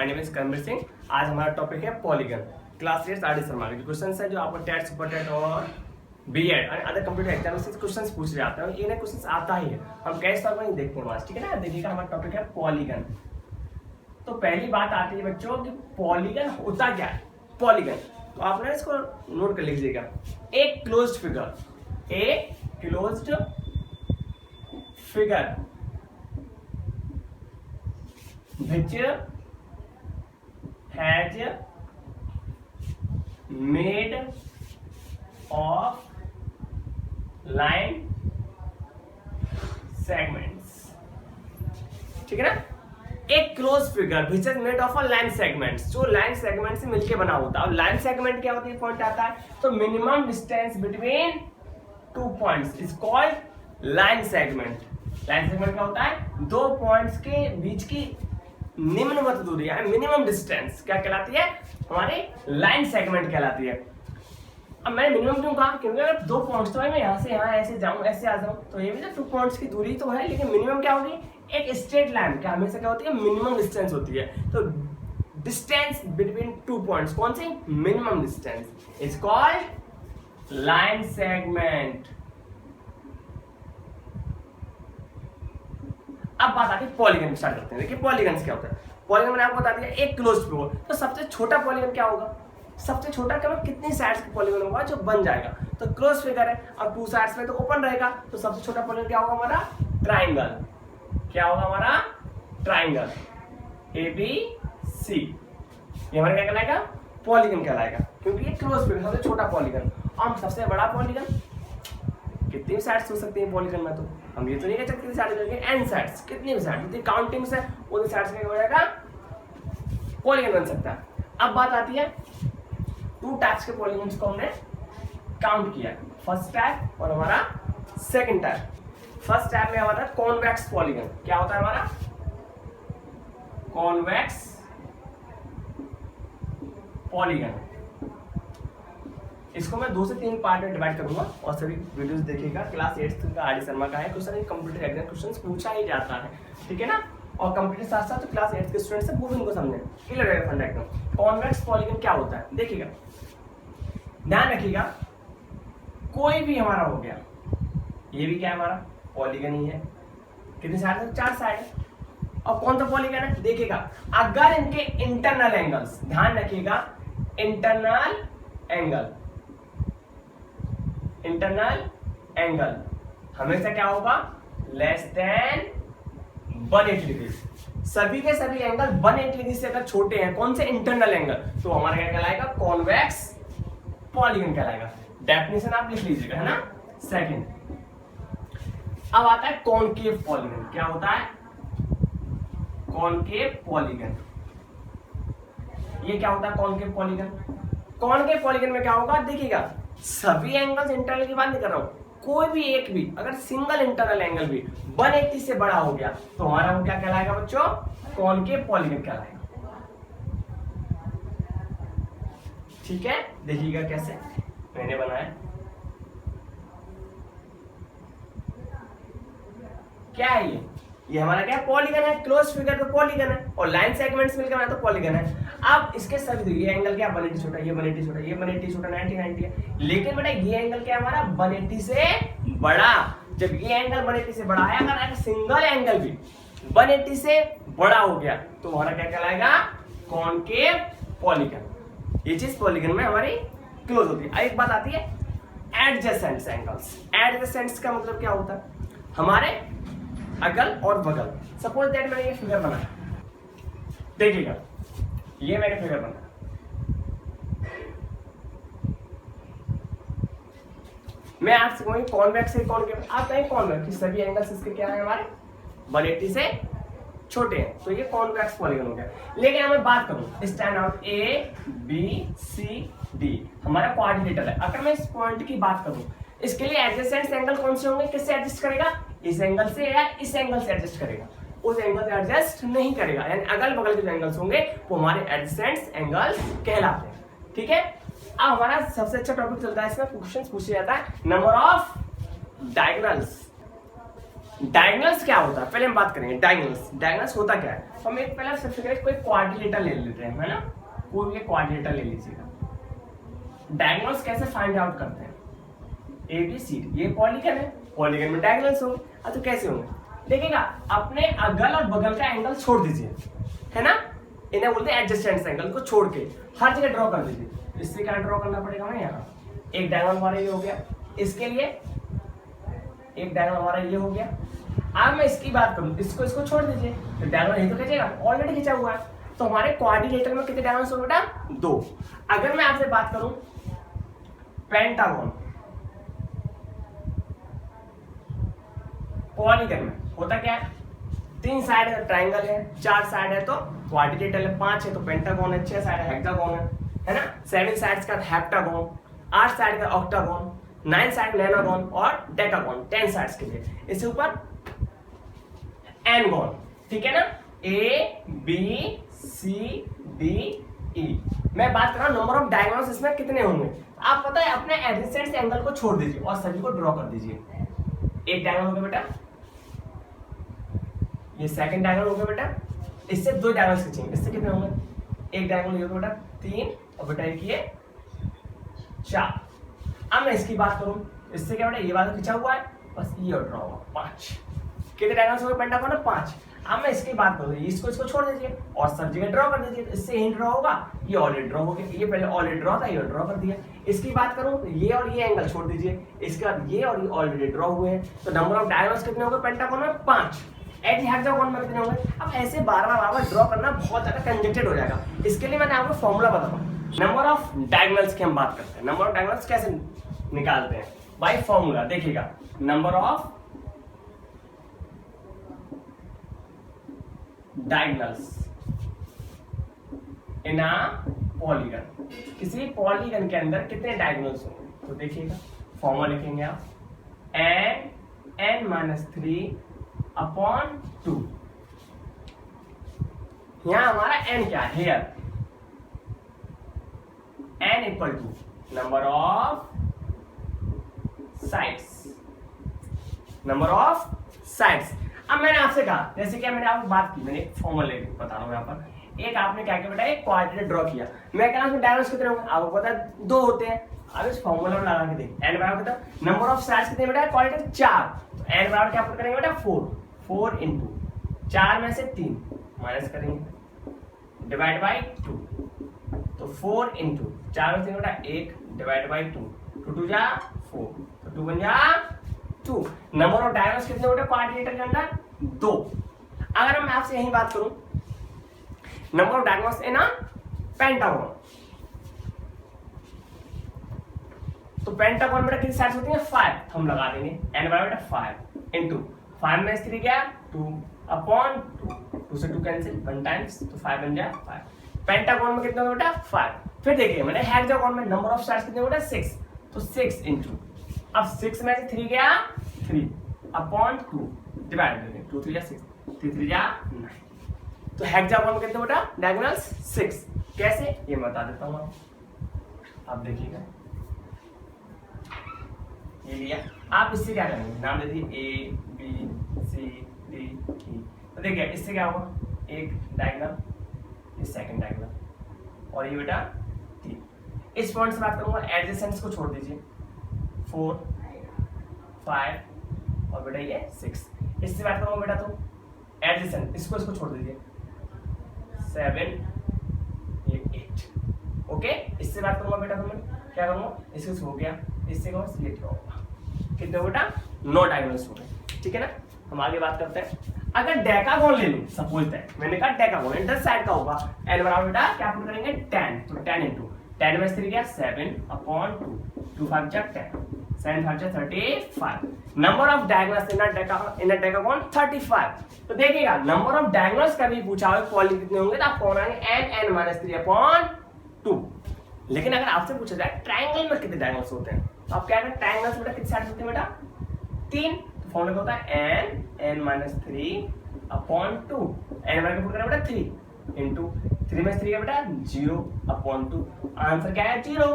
My name is Karamveer Singh. आज हमारा topic है polygon. Class 8 R D Sharma के क्वेश्चन है जो आपको टेट सुपर टेट और बीएड और अदर कंप्यूटर एग्जाम से क्वेश्चन पूछ रहे आते हैं। ये क्वेश्चन आता ही है, हम कैसे सॉल्व नहीं देखते हैं आज, ठीक है ना। देखिएगा हमारा टॉपिक है पॉलीगन। तो पहली बात आती है बच्चों कि पॉलीगन होता क्या है। पॉलीगन तो आप ना इसको नोट कर लीजिएगा। एक closed figure, a closed figure which has made of line segments, ठीक है ना। एक close figure which is made of a line segments, जो लाइन सेगमेंट से मिलके बना होता है। और लाइन सेगमेंट क्या होती है, पॉइंट आता है तो minimum distance between 2 points is called line segment. Line segment क्या होता है, दो पॉइंट्स के बीच की निम्नवत दूरी है, मिनिमम डिस्टेंस क्या कहलाती है, हमारी लाइन सेगमेंट कहलाती है। अब मैंने मिनिमम क्यों कहा, क्योंकि अगर दो पॉइंट्स तो है, मैं यहाँ से यहाँ ऐसे जाऊँ ऐसे आ जाऊँ तो ये भी तो 2 पॉइंट्स की दूरी तो है, लेकिन मिनिमम क्या होगी, एक स्ट्रेट लाइन क्या हमेशा क्या होती है, मिनिमम डिस्टेंस होती है। तो डिस्टेंस बिटवीन 2 पॉइंट्स कौन सी, minimum distance is called line segment. अब बात आती है पॉलीगन स्टार्ट करते हैं। देखिए पॉलीगन क्या होता है। पॉलीगन मैंने आपको बता दिया एक क्लोज फिगर, तो सबसे छोटा पॉलीगन क्या होगा, सबसे छोटा क्या कितनी साइड्स का पॉलीगन होगा जो बन जाएगा। तो क्लोज फिगर है और 2 साइड्स में तो ओपन रहेगा, तो सबसे छोटा पॉलीगन क्या होगा हमारा, ट्राइंगल। क्या होगा हमारा, ट्राइंगल ABC। ये हमारा क्या कहलाएगा, पॉलीगन कहलाएगा, क्योंकि ये क्लोज फिगर सबसे छोटा पॉलीगन। और सबसे बड़ा पॉलीगन कितनी भी साइड्स हो सकती है पॉलीगन में, तो हम ये तो नहीं कह सकते कितनी साइड्स होंगे, n साइड्स, कितनी भी साइड्स, जितनी काउंटिंग्स है उतनी साइड्स में हो जाएगा पॉलीगन बन सकता है। अब बात आती है 2 टाइप्स के पॉलीगन्स को हमने काउंट किया, फर्स्ट टाइप और हमारा सेकंड टाइप। फर्स्ट टाइप में हमारा कॉन्वेक्स पॉलीगन। क्या होता है हमारा, कॉन्वेक्स पॉलीगन। इसको मैं 2 से 3 पार्ट में डिवाइड करूंगा और सभी वीडियोस देखिएगा। क्लास 8 का आर डी शर्मा का है, क्वेश्चन कंप्यूटर एग्जाम क्वेश्चन पूछा ही जाता है, ठीक है ना। और कंप्यूटर साथ साथ तो क्लास 8 के स्टूडेंट्स से वो भी उनको समझे क्लियर रहेगा फंडा एकदम। कॉन्वेक्स पॉलीगन क्या होता है, देखिएगा ध्यान रखिएगा। कोई भी हमारा हो गया, ये भी क्या है हमारा पॉलीगन ही है, कितनी साइड है, 4 साइड है। और कौन सा पॉलीगन है, देखिएगा अगर इनके इंटरनल एंगल्स, ध्यान रखिएगा इंटरनल एंगल, इंटरनल एंगल हमेशा क्या होगा, लेस देन 180 डिग्री। सभी के सभी एंगल 180 डिग्री से अगर छोटे हैं, कौन से इंटरनल एंगल, तो हमारा क्या कहलाएगा, कॉन्वेक्स पॉलीगन कहलाएगा। डेफिनेशन आप लिख लीजिएगा, है ना। सेकंड, अब आता है कॉनकेव पॉलीगन। क्या होता है, कॉनकेव पॉलीगन। ये क्या होता है कॉनकेव पॉलीगन। कॉनकेव पॉलीगन में क्या होगा, देखिएगा सभी एंगल्स इंटरनल की बात नहीं कर रहा हूं, कोई भी एक भी अगर सिंगल इंटरनल एंगल भी 180 से बड़ा हो गया तो हमारा वो क्या कहलाएगा बच्चों, कॉनकेव पॉलीगन कहलाएगा। ठीक है, देखिएगा कैसे मैंने बनाया। क्या है ये हमारा क्या पॉलीगन है, क्लोज फिगर तो पॉलीगन है और लाइन सेगमेंट्स मिलकर बना तो पॉलीगन है। अब इसके सभी ये एंगल क्या 180 छोटा, ये 180 छोटा, ये 180 छोटा, 90 है। लेकिन बेटा ये एंगल क्या हमारा 180 से बड़ा। जब ये एंगल 180 से बड़ा है, अगर सिंगल एंगल भी 180 से बड़ा हो गया तो हमारा क्या कहलाएगा, कॉनकेव पॉलीगन। ये चीज पॉलीगन में हमारी क्लोज होती है। एक बात आती है एडजेसेंट एंगल्स। एडजेसेंट का मतलब क्या होता है, हमारे अगल और बगल। सपोज दैट मैंने ये फिगर बनाया, देखिएगा ये मैंने फिगर बनाया, मैं आपसे कहूंगी कॉन्वेक्स है कॉनकेव, आप कहें कॉन्वेक्स, सभी एंगल्स इसके क्या है हमारे 180 से छोटे हैं, तो ये कॉन्वेक्स पॉलीगन हो गया। लेकिन मैं बात करूं स्टैंड आउट ABCD हमारा क्वाड्रिलेटरल है। अगर मैं इस पॉइंट की बात करूं, इसके लिए एडजेसेंट एंगल कौन से होंगे, किससे एडजस्ट करेगा, इस एंगल से या इस एंगल से एडजस्ट करेगा, उस एंगल से एडजस्ट नहीं करेगा। यानी अगल बगल के जो एंगल्स होंगे वो हमारे एडजेसेंट एंगल्स कहलाते हैं। ठीक है, अब हमारा सबसे अच्छा टॉपिक चलता है, इसमें क्वेश्चन पूछा जाता है नंबर ऑफ डायगोनल्स। डायगोनल्स क्या होता है पहले हम बात करेंगे। डायगोनल्स होता क्या है, तो हम एक पहले सबसे कोई क्वाड्रिलेटर ले लेते हैं, है ना, कोई भी क्वाड्रिलेटर ले लीजिएगा। डायगोनल्स कैसे फाइंड आउट करते हैं, ए बी सी डी, ये पॉलीगन है, पॉलीगन में डायगोनल्स हो, तो कैसे होंगे देखिएगा, अपने अगल और बगल का एंगल छोड़ दीजिए, है ना, इन्हें बोलते हैं एडजेसेंट एंगल को छोड़ के हर जगह ड्रॉ कर दीजिए। इससे क्या ड्रॉ करना पड़ेगा हमें, यहाँ एक डायगोनल हमारा ये हो गया, इसके लिए एक डायगोनल हमारा ये हो गया। अब मैं इसकी बात करूं, इसको छोड़ दीजिए, तो डायगोनल यही तो खींचेगा, ऑलरेडी खींचा हुआ है, तो हमारे क्वाड्रिलेटर में कितने डायगोनल्स होंगे बेटा, 2। अगर मैं आपसे बात करूं पेंटागन, पॉलीगन में होता क्या है, 3 साइड है ट्राइंगल है, 4 साइड है तो क्वाड्रिलेटर है, 5 है तो पेंटागन है, 6 साइड है हेक्सागन है ना, 7 साइड्स का हेप्टागन, 8 साइड का ऑक्टागन, 9 साइड नैनोगन और डेकागन, 10 साइड्स के लिए, इसके ऊपर एनगन, ठीक है ना, A B C D E. मैं बात कर रहा हूं नंबर ऑफ डायगोनल्स इसमें कितने होंगे, आप पता है अपने एडजेसेंट एंगल को छोड़ दीजिए और सभी को ड्रॉ कर ददीजिए। एक डायगोनल हो गया बेटा, ये सेकंड डायगोनल हो गया बेटा, इससे 2 डायगोनल्स खींचेंगे, इससे कितने होंगे, एक डायगोनल ये हो गया बेटा 3 और बेटा एक ये 4। अब मैं इसकी बात करूं, इससे क्या बेटा ये वाला खींचा हुआ है, बस ये ड्रॉ हुआ 5। कितने डायगोनल्स हो गए पेंटागन में, 5। अब मैं इसकी बात करूं, इसको छोड़ दीजिए और सब जगह ड्रॉ कर दीजिए, इससे ही ड्रॉ होगा, ये ऑलरेडी ड्रॉ हो गया, ये पहले ऑलरेडी ड्रॉ था, ये ड्रॉ कर दिया। इसकी बात करूं तो ये और ये एंगल छोड़ दीजिए, इसके बाद ये और ये ऑलरेडी ड्रॉ हुए हैं, तो नंबर ऑफ डायगोनल्स कितने हो गए पेंटागन में, 5। हेक्सागन में कितने होंगे। अब ऐसे बार-बार ड्रॉ करना बहुत ज्यादा कंजक्टेड हो जाएगा, इसके लिए मैंने आपको फॉर्मूला बताऊं। नंबर ऑफ डायगोनल्स की हम बात करते हैं, नंबर ऑफ डायगोनल्स कैसे निकालते हैं बाय फॉर्मूला, देखिएगा, number of diagonals in a polygon, किसी पॉलीगन के अंदर कितने डायगोनल्स होंगे, तो देखिएगा फॉर्मूला लिखेंगे आप, n-3 अपॉन 2। यहां हमारा n क्या है, here n equal to number of sides, number of sides. अब मैंने आपसे कहा, जैसे कि मैंने आपको बात की, मैंने एक फॉर्मूला बता रहा हूं यहाँ पर, एक आपने क्या किया बेटा, एक क्वाड्रिलेटर ड्रॉ किया, मैं कह रहा हूं डायगोनल्स कितने होंगे, आपको पता है 2 होते हैं। अब इस फॉर्मूला में लगा के देखिए, n बराबर कितना, नंबर ऑफ साइड्स कितने बेटा, क्वाड्रिलेटर 4, तो n बराबर क्या पुट करेंगे बेटा 4 इंटू 4 में से 3 माइनस करेंगे डिवाइड बाई 2, तो 4 इंटू 4 में से बेटा 1 डिवाइड बाई 2, 2 जा 4, तो 2 बन जा 2। नंबर ऑफ डायगोनल्स कितने बेटा क्वाड्रिलेटर के अंदर, 2। अगर मैं आपसे यही बात करूं number of diagonals in a pentagon, तो पेंटागन में कितनी साइड्स होती हैं, 5, हम लगा देंगे n बराबर 5 इंटू 5 में 3 क्या 2 अपॉन 2 से 2 कैंसिल 1 टाइम्स, तो 5 बन जाए 5। पेंटागन में कितना बेटा 5। फिर देखिए मैंने हेक्सागन में नंबर ऑफ साइड्स कितने बेटा 6, तो 6 इंटू, अब 6 में से 3 गया 3 अपॉन 2 डिवाइड करेंगे, 2 3 जा 6, 3 3 जा 9, तो हेक्सागन में कितने बेटा डायगोनल्स 6। कैसे ये मैं बता देता हूं, आप देखिएगा, ये लिया, आप इससे क्या करेंगे, नाम दे दिए A B C D E, तो देखिए इससे क्या होगा, एक डायगोनल, ये सेकंड डायगोनल और ये बेटा 3। इस पॉइंट से बात करूंगा, एडजेसेंट्स को छोड़ दीजिए, 4 5 और बेटा ये 6। इससे बात करूंगा बेटा तो एडजेसेंट, इसको छोड़ दीजिए, 7 ये 8। ओके, इससे बात करूंगा बेटा तो मैं क्या करूंगा, इससे हो गया, इससे कौन से होगा, कितने बेटा 9 डायगोनल्स हो गए, ठीक है ना। हम आगे बात करते हैं, अगर डेकागोन ले लूं, सपोज दैट मैंने कहा डेकागोन इंटर साइड का होगा, n बराबर बेटा क्या पुट करेंगे 10, तो 10 इंटू 10 में 3 गया 7 अपॉन 2 5 जा 10, 7 5 जा 35। नंबर ऑफ डायगोनल्स इन अ डेकागोन 35। तो देखिएगा नंबर ऑफ डायगोनल्स का भी पूछा हो पॉली कितने होंगे, तो आप कौन आएंगे n-3 अपॉन 2। लेकिन अगर आपसे पूछा जाए ट्रायंगल में कितने डायगोनल्स होते हैं, तो आप क्या करें, ट्रायंगल्स बेटा कितने साइड्स होते हैं बेटा 3, तो फॉर्मूला होता है n-3 अपॉन 2, n बराबर पुट करें बेटा 3 इंटू 3 में 3 का बेटा 0 अपॉन 2, आंसर क्या है 0।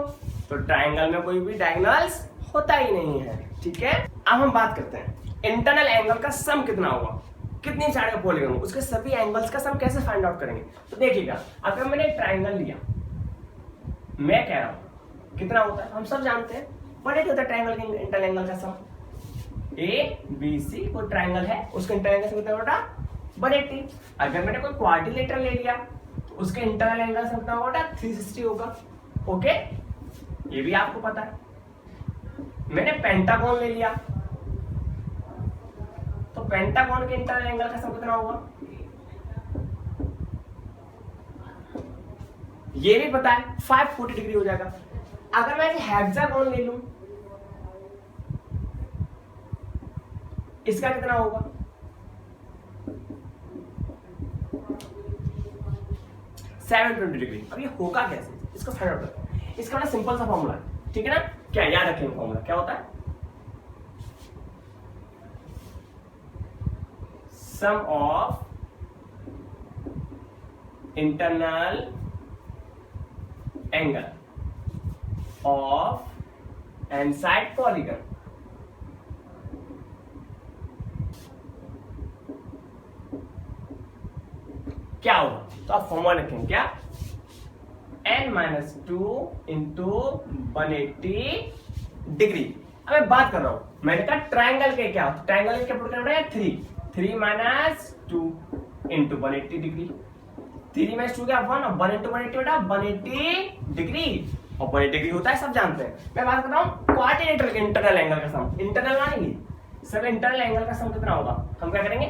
तो ट्रायंगल में कोई भी डायगोनल्स होता ही नहीं है। ठीक है, अब हम बात करते हैं इंटरनल एंगल का सम कितना होगा, कितनी साइड का पॉलीगन होगा, उसके सभी एंगल्स का सम कैसे फाइंड आउट करेंगे। तो देखिएगा, अगर मैंने एक ट्राइंगल लिया, मैं कह रहा हूं कितना होता है, हम सब जानते हैं 180 होता है ट्राइंगल के इंटरनल एंगल का सम। ABC कोई ट्राइंगल है, उसका इंटरनल एंगल कितना होगा 180। अगर मैंने कोई क्वाड्रिलेटरल ले लिया तो उसके इंटरनल एंगल कितना होगा 360 होगा। ओके, ये भी आपको पता है। मैंने पेंटागन ले लिया तो पेंटागन के इंटरनल एंगल का सम कितना होगा, ये भी पता है 540 डिग्री हो जाएगा। अगर मैं हेक्सागन ले लूं, इसका कितना होगा 720 डिग्री। अब ये होगा कैसे, इसको फाइंड आउट करते हैं। इसका बड़ा सिंपल सा फॉर्मूला है, ठीक है ना, क्या याद रखेंगे फॉर्मूला क्या होता है, sum of internal angle of N side polygon क्या होगा। तो आप फॉर्मूला रखेंगे क्या, n-2 इंटू 180 डिग्री। अब मैं बात कर रहा हूं, मैंने कहा ट्राइंगल के क्या, ट्राइंगल के क्या पुट करना है 3 माइनस 2 इंटू 180 डिग्री। 3 माइनस 2 क्या 1 और 1 इंटू 180 बेटा 180 डिग्री, और 180 डिग्री होता है सब जानते हैं। मैं बात कर रहा हूँ क्वाड्रिलेटरल के इंटरनल एंगल का सम, इंटरनल मानेंगे सब इंटरनल एंगल का सम कितना होगा। हम क्या करेंगे,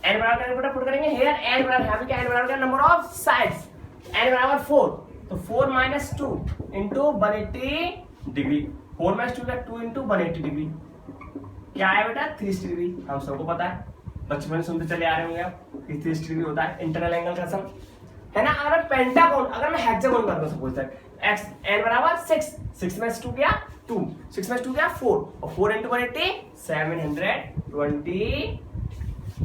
n बराबर करके पुट करेंगे हियर, n बराबर यहाँ पे क्या n बराबर नंबर ऑफ साइड्स, n बराबर 4, तो 4 माइनस 2 इंटू 180 डिग्री। 4 माइनस 2 का 2 इंटू 180 डिग्री क्या है बेटा 360 डिग्री। हम सबको पता है, बचपन में सुनते चले आ रहे होंगे आप, 360 डिग्री होता है इंटरनल एंगल का सम, है ना। अगर पेंटागन, अगर मैं हेक्सागन करता हूं सपोज दैट x n बराबर 6 माइनस 2 क्या 2, 6 माइनस 2 क्या 4, और 4 इंटू 180 720।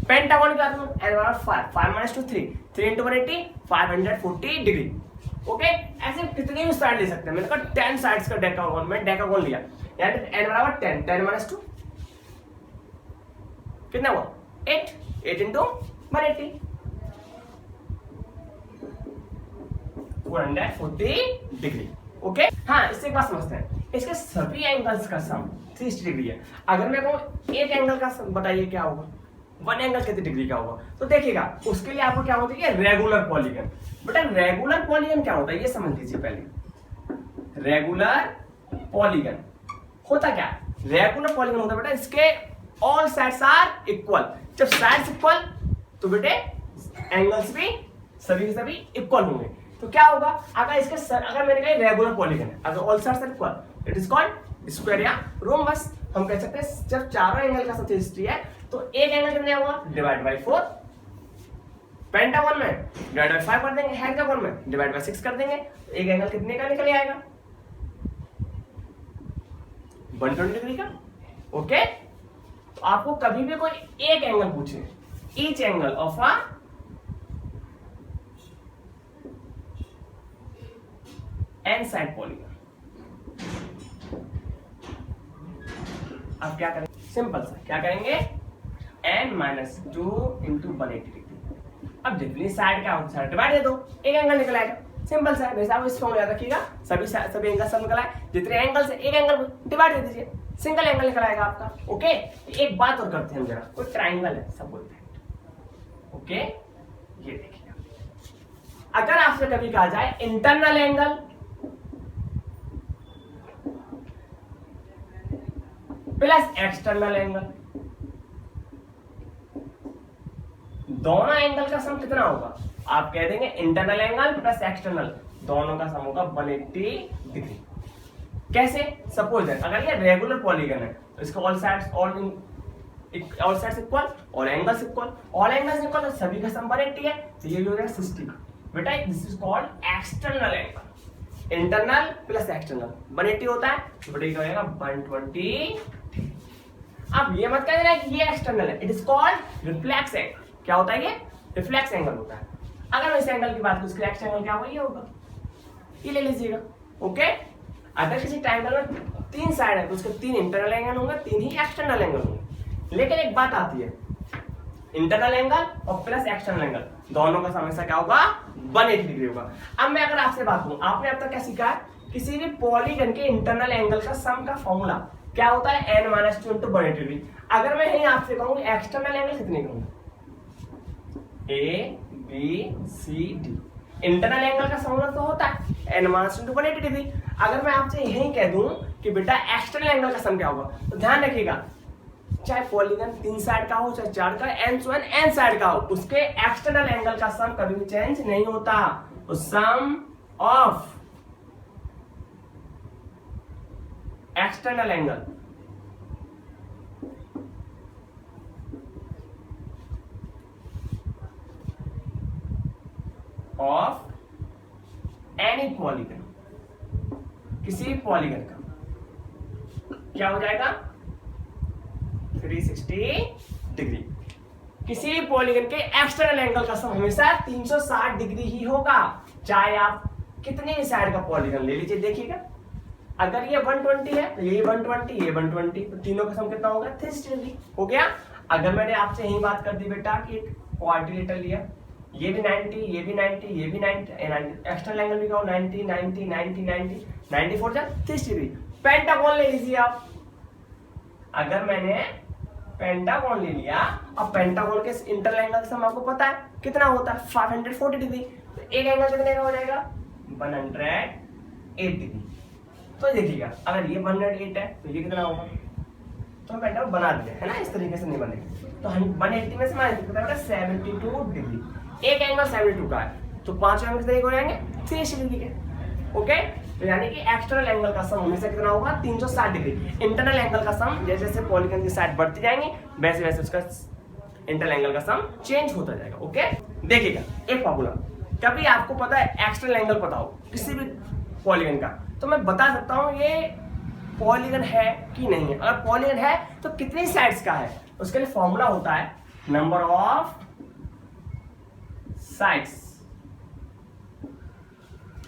पेंटागन क्या n बराबर 5 माइनस 2 3 इंटू 180 540 डिग्री। ओके, ऐसे कितने भी साइड ले सकते हैं। मैंने कहा 10 साइड्स का डेकागोन, मैं डेकागोन लिया, यानी n बराबर 10 माइनस 2 कितना हुआ 8 इंटू 180 440 डिग्री। ओके, हाँ, इससे एक बात समझते हैं, इसके सभी एंगल्स का सम 360 डिग्री है। अगर मैं कहूँ एक एंगल का सम बताइए क्या होगा, वन एंगल कितने डिग्री का होगा, तो देखिएगा उसके लिए आपको क्या होता है रेगुलर पॉलीगन। बेटा रेगुलर पॉलीगन क्या होता है ये समझ लीजिए पहले। रेगुलर पॉलीगन होता क्या, रेगुलर पॉलीगन होता है बेटा इसके ऑल साइड्स आर इक्वल। जब साइड्स इक्वल तो बेटे एंगल्स भी सभी इक्वल होंगे। तो क्या होगा, अगर इसके अगर मैंने कहा रेगुलर पॉलीगन है, अगर all sides are equal, it is called square या रोम्बस। हम कह सकते हैं जब चारों एंगल का सम 360 है तो एक एंगल कितने होगा डिवाइड बाय 4, पेंटागन में डिवाइड बाय 5 कर देंगे, हेक्सागन में डिवाइड बाय 6 कर देंगे, तो एक एंगल कितने का निकल आएगा 120 डिग्री का। ओके, तो आपको कभी भी कोई एक एंगल पूछे, each angle of a n side polygon, आप क्या करेंगे, सिंपल सा क्या करेंगे n-2 इंटू 180 डिग्री। अब जितनी साइड क्या होता है डिवाइड दे दो, एक एंगल निकल आएगा। सिंपल सा है, वैसे आप इस फॉर्मूला याद रखिएगा, सभी एंगल सब निकल आए, जितने एंगल से एक एंगल डिवाइड दे दीजिए, सिंगल एंगल निकल आएगा आपका। ओके, एक बात और करते हैं जरा, कोई ट्राइंगल है सब बोलते हैं। ओके, ये देखिए, अगर आपसे कभी कहा जाए internal angle plus external angle, दोनों एंगल का सम कितना होगा, आप कह देंगे इंटरनल एंगल प्लस एक्सटर्नल, दोनों का सम होगा 180 डिग्री। कैसे, सपोज अगर ये रेगुलर पॉलीगन है तो इसका all sides equal, all angles equal, all angles equal, तो सभी का सम 180 है, तो ये भी हो जाएगा 60। बेटा this is called external angle, internal plus external 180 होता है, तो बेटा क्या होगा 120। अब ये मत कहना कि ये एक्सटर्नल है, it is called reflex angle. क्या होता है ये रिफ्लेक्स एंगल होता है। अगर मैं इस एंगल की बात करूं, इसका एक्स एंगल क्या होगा, ये होगा, ये ले लीजिएगा। ओके, अगर किसी ट्रायंगल में 3 साइड है तो उसके 3 इंटरनल एंगल होंगे, 3 ही एक्सटर्नल एंगल होंगे। लेकिन एक बात आती है, इंटरनल एंगल और प्लस एक्सटर्नल एंगल दोनों का हमेशा क्या होगा, 180 डिग्री होगा। अब मैं अगर आपसे बात करूं, आपने अब तक क्या सीखा है, किसी भी पॉलीगन के इंटरनल एंगल का सम का फॉर्मूला क्या होता है, n - 2 × 180 डिग्री। अगर मैं यही आपसे कहूँ एक्सटर्नल एंगल कितने कहूँ, A B C D, internal angle का फॉर्मूला तो होता है n - 2 × 180 डिग्री। अगर मैं आपसे यही कह दूं कि बेटा एक्सटर्नल एंगल का सम क्या होगा, तो ध्यान रखिएगा, चाहे पॉलीगन 3 साइड का हो चाहे 4 का, n साइड का हो, उसके एक्सटर्नल एंगल का सम कभी भी चेंज नहीं होता। तो sum of external angle of any polygon, किसी पॉलीगन का क्या हो जाएगा, 360 डिग्री। किसी भी पॉलीगन के एक्सटर्नल एंगल का सम हमेशा 360 डिग्री ही होगा, चाहे आप कितनी भी साइड का पॉलीगन ले लीजिए। देखिएगा, अगर ये 120 है तो ये 120, ये 120, तो तीनों का सम कितना होगा, 360 डिग्री हो गया। अगर मैंने आपसे यही बात कर दी बेटा कि क्वाड्रिलेटरल लिया, ये भी 90, ये भी 90, ये भी 90, एक्सटर्नल एंगल भी कहो 90, 90, 90, 90, 94 जा 360 डिग्री। पेंटागन ले लीजिए आप, अगर मैंने पेंटागन ले लिया और पेंटागन के इंटरनल एंगल सम आपको पता है कितना होता है, 540 डिग्री। तो एक एंगल कितने का हो जाएगा, 108 डिग्री। तो देखिएगा, अगर ये 108 है तो ये कितना होगा, तो हम पेंटागन बना दिया है ना, इस तरीके से नहीं बनेगा। तो हम 180 में से माइनस कितना होगा, 72 डिग्री। एक एंगल 72 का है तो 5 एंगल कितने हो जाएंगे, 360 डिग्री के। ओके, तो यानी कि एक्सटर्नल एंगल का सम हमेशा कितना होगा, 360 डिग्री। इंटरनल एंगल का सम जैसे जैसे पॉलीगन की साइड बढ़ती जाएंगी वैसे वैसे उसका इंटरनल एंगल का सम चेंज होता जाएगा। ओके, देखिएगा एक फॉर्मूला, कभी आपको पता है एक्सटर्नल एंगल पता हो किसी भी पॉलीगन का, तो मैं बता सकता हूँ ये पॉलीगन है कि नहीं है। अगर पॉलीगन है तो कितनी साइड्स का है, उसके लिए फॉर्मूला होता है number of sides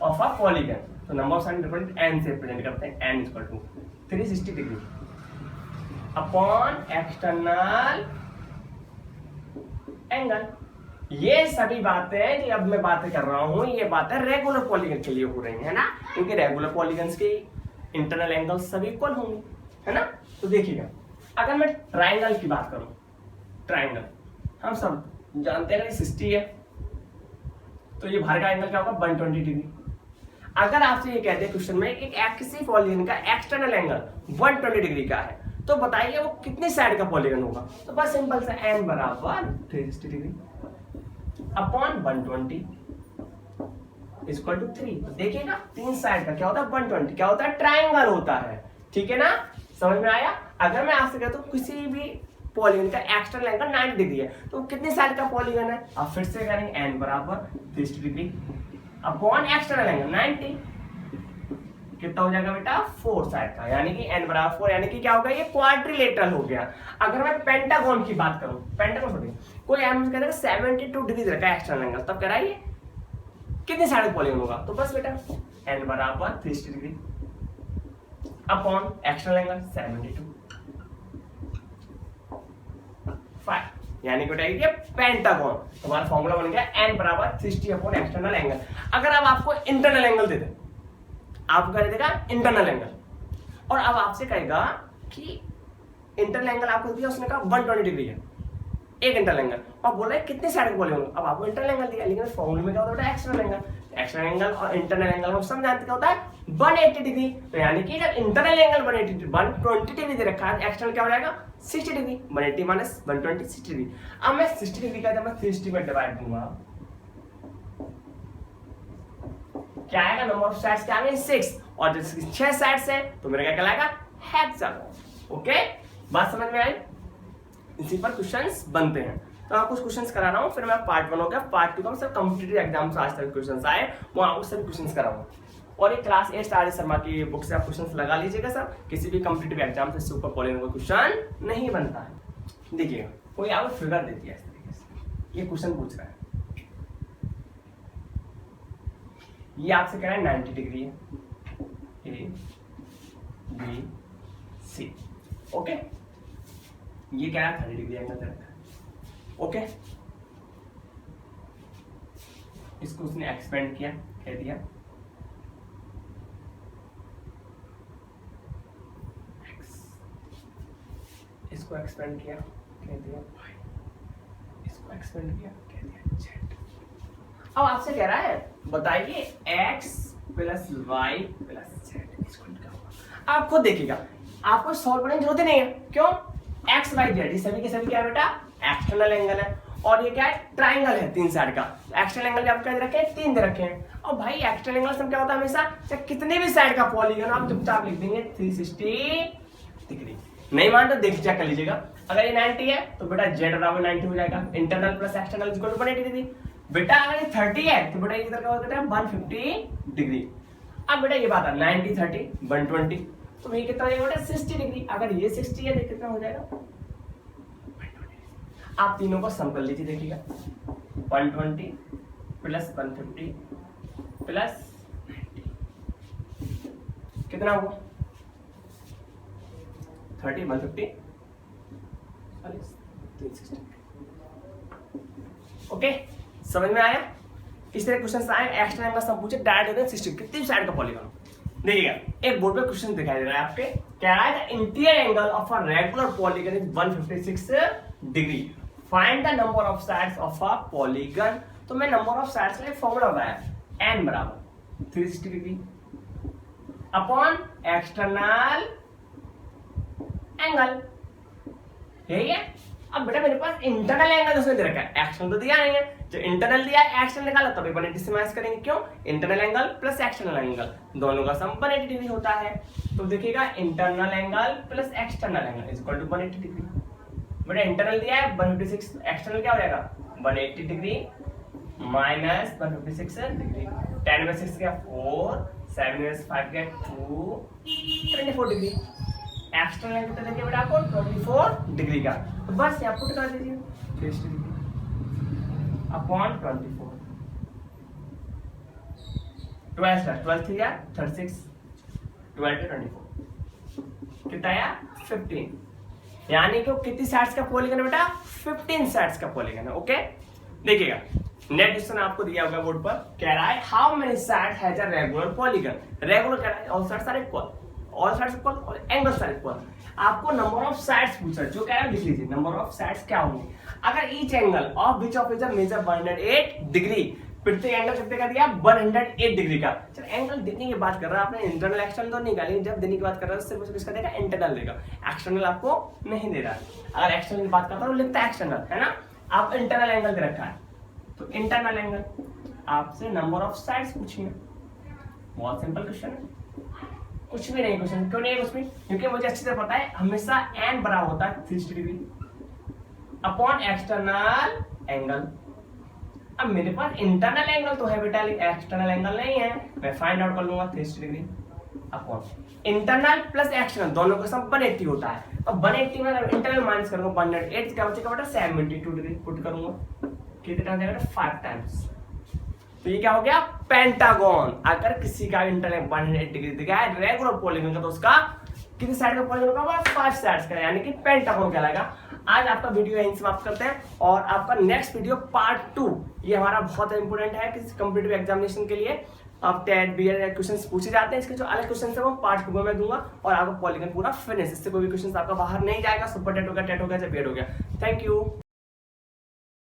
of a polygon. तो नंबर ऑफ साइड n से रिप्रेजेंट करते हैं, n = 360 degree upon external angle. ये सभी बातें जो अब मैं बातें कर रहा हूं, ये बातें रेगुलर पॉलीगन के लिए हो रही है ना, क्योंकि रेगुलर पॉलीगन्स के इंटरनल एंगल सभी इक्वल होंगे, है ना। तो देखिएगा, अगर मैं ट्राइंगल की बात करूं, ट्राइंगल हम सब जानते हैं 60 है, तो ये बाहर का एंगल क्या होगा, 120 डिग्री। अगर आपसे ये कहते हैं क्वेश्चन में कि किसी पॉलीगन का एक्सटर्नल एंगल 120 डिग्री का है, तो बताइए वो कितनी साइड का पॉलीगन होगा। तो बस सिंपल सा n = 360 डिग्री अपॉन 120 = 3। तो देखिएगा 3 साइड का क्या होता है, 120 क्या होता है, ट्राइंगल होता है। ठीक है ना, समझ में आया। अगर मैं आपसे कहता हूँ किसी भी पॉलीगन का एक्सटर्नल एंगल 90 डिग्री है, तो कितनी साइड का पॉलीगन है, अब फिर से करेंगे n = 360 degree upon external angle 90, कितना हो जाएगा बेटा, 4 साइड का, यानी कि n = 4, यानी कि क्या होगा, ये क्वाड्रिलेटरल हो गया। अगर मैं पेंटागन की बात करूं, पेंटागन छोड़िए, कोई कहता है 72 डिग्री रखा है एक्सटर्नल एंगल, तब कराइए कितनी साइड का पॉलीगन होगा। तो बस बेटा n = 360 degree upon external angle 72 5, यानी कि बेटा पेंटागन। तुम्हारा फॉर्मूला बन गया n = 360 अपॉन एक्सटर्नल एंगल। अगर अब आपको इंटरनल एंगल दे दे, आपको क्या देगा, इंटरनल एंगल, और अब आपसे कहेगा कि इंटरनल एंगल आपको दिया, उसने कहा 120 डिग्री है एक इंटरनल एंगल, और बोला है कितने साइड का पॉलीगन। अब आपको इंटरनल एंगल दिया, लेकिन फॉर्मूले में क्या होता है, एक्सटर्नल एंगल। एक्सटर्नल एंगल और इंटरनल एंगल हम सब जानते क्या होता है, 180 डिग्री। तो यानी कि जब इंटरनल एंगल 120 डिग्री दे रखा है, एक्सटर्नल क्या हो जाएगा, 60 डिग्री। 180 - 120 60 डिग्री। अब मैं 60 डिग्री का जब मैं 360 में डिवाइड दूंगा, क्या आएगा, नंबर ऑफ साइड्स क्या आएंगे, 6, और जैसे 6 साइड्स है तो मेरा क्या कहलाएगा, हेक्सागन। ओके, बात समझ में आई। इसी पर क्वेश्चंस बनते हैं। तो मैं कुछ क्वेश्चंस करा रहा हूँ, फिर मैं पार्ट 1 हो गया, पार्ट 2 का सब कॉम्पिटिटिव एग्जाम से आज तक क्वेश्चंस आए, वो आपको सभी क्वेश्चंस कराऊंगा। और ये क्लास 8 आर शर्मा की बुक से आप क्वेश्चंस लगा लीजिएगा सब, किसी भी कॉम्पिटिटिव एग्जाम से सुपर पॉलीगन का क्वेश्चन नहीं बनता है। देखिएगा, कोई आपको फिगर देती है इस तरीके से, ये क्वेश्चन पूछ रहा है, ये आपसे कह रहा है 90 डिग्री है, बी सी। ओके, ये क्या है 30 डिग्री एंगल दे रखा है। ओके, इसको उसने एक्सपेंड किया, कह दिया x, इसको एक्सपेंड किया, कह दिया y, इसको एक्सपेंड किया, कह दिया z। अब आपसे कह रहा है बताइए x plus y plus z इसको क्या होगा। आप खुद देखिएगा, आपको सॉल्व करने की जरूरत ही नहीं है। क्यों? x y z सभी के सभी क्या है बेटा, एक्सटर्नल एंगल है, और ये क्या है, ट्राइंगल है 3 साइड का। एक्सटर्नल एंगल आपको क्या दे रखे हैं, 3 दे रखे हैं। और भाई एक्सटर्नल एंगल से क्या होता है हमेशा, चाहे कितने भी साइड का पॉलीगन आप चुपचाप लिख देंगे 360 डिग्री। नहीं मान तो देख चेक कर लीजिएगा, अगर ये 90 है तो बेटा z बराबर 90 हो जाएगा, internal plus external equal to 180 degree. बेटा अगर ये 30 है तो बेटा इधर का हो जाता है 150 डिग्री। अब बेटा ये बात है 90 30 120, तो ये कितना हो जाएगा बेटा 60 डिग्री। अगर ये 60 है तो कितना हो जाएगा, आप तीनों को सम कर लीजिए, देखिएगा 120 प्लस 150 प्लस 90 कितना होगा 30 150 360। ओके, समझ में आया? इस तरह क्वेश्चन आए, एक्स्ट्रा एंगल सम पूछे, डायरेक्ट 60 कितनी साइड का पॉलीगन। देखिएगा एक बोर्ड पे क्वेश्चन दिखाई दे रहा है आपके, कह रहा है interior angle of a regular polygon is 156 degree, find the number of sides of a polygon. तो मैं नंबर ऑफ साइड्स का फॉर्मूला बताया, n बराबर 360 डिग्री अपॉन एक्सटर्नल एंगल, यही है। अब बेटा मेरे पास इंटरनल एंगल उसने दे रखा है, एक्सटर्नल तो दिया नहीं है, जो इंटरनल दिया है एक्सटर्नल निकाला तब 180 से माइनस करेंगे। क्यों? Internal angle plus external angle दोनों का सम 180 डिग्री होता है। तो देखिएगा internal angle plus external angle is equal to 180 degree. बेटा इंटरनल दिया है 156, एक्सटर्नल क्या हो जाएगा 180 डिग्री माइनस 156 डिग्री, 10 में 6 गया 4, 7 में 5 गया 2, 24 डिग्री। एक्सटर्नल एंगल कितना देखिए बेटा आपको 24 डिग्री का, तो बस यहाँ पुट कर दीजिए 360 डिग्री अपॉन 24, 12 थी यार 36, 12 24 कितना आया 15, यानी कि कितनी साइड्स का पॉलीगन है बेटा 15 साइड्स का पॉलीगन है। ओके, देखिएगा नेक्स्ट क्वेश्चन आपको दिया होगा बोर्ड पर, कह रहा है how many side has a regular polygon. Regular कह रहा है all sides are equal, all sides equal और एंगल्स आर इक्वल। आपको नंबर ऑफ साइड्स पूछा, जो कह रहा है लिख लीजिए नंबर ऑफ साइड्स क्या होंगे। अगर each angle of which of is a measure 108 degree, प्रत्येक एंगल कितने का दिया 108 डिग्री का। चल एंगल देने की बात कर रहा है आपने, इंटरनल एक्सटर्नल तो नहीं निकाली, जब देने की बात कर रहा है सिर्फ किसका देगा इंटरनल देगा, एक्सटर्नल आपको नहीं दे रहा है। अगर एक्सटर्नल की बात करता है तो लिखता है एक्सटर्नल, है ना। आप इंटरनल एंगल दे रखा है तो इंटरनल एंगल, आपसे नंबर ऑफ साइड्स पूछेंगे, बहुत सिंपल क्वेश्चन है, कुछ भी नहीं क्वेश्चन। क्यों नहीं है उसमें, क्योंकि मुझे अच्छी तरह पता है हमेशा n बराबर होता है 360 डिग्री अपॉन एक्सटर्नल एंगल। अब मेरे पास इंटरनल एंगल तो है बेटा, एक्सटर्नल एंगल नहीं है, मैं फाइंड आउट कर लूंगा 360 degree upon internal plus external दोनों का सम 180 होता है। अब 180 में इंटरनल माइनस करूंगा 108 क्या बचेगा बेटा 72 डिग्री पुट करूंगा, कितना जाएगा 5 टाइम्स, तो ये क्या हो गया पेंटागन। अगर किसी का इंटरनल 108 डिग्री दिखा है रेगुलर पॉलीगन का, तो उसका कितनी साइड का पॉलीगन होगा 5 साइड्स का, यानी कि पेंटागन कहलाएगा। आज आपका वीडियो यहीं समाप्त करते हैं, और आपका नेक्स्ट वीडियो पार्ट 2 ये हमारा बहुत इंपॉर्टेंट है किसी कॉम्पिटिटिव एग्जामिनेशन के लिए। अब टेट बीएड क्वेश्चंस पूछे जाते हैं, इसके जो अलग क्वेश्चन है वो पार्ट 2 में मैं दूंगा, और आपको पॉलीगन पूरा फिनिश, इससे कोई भी क्वेश्चन आपका बाहर नहीं जाएगा। सुपर टेट हो गया, टेट हो गया, बीएड हो गया। Thank you.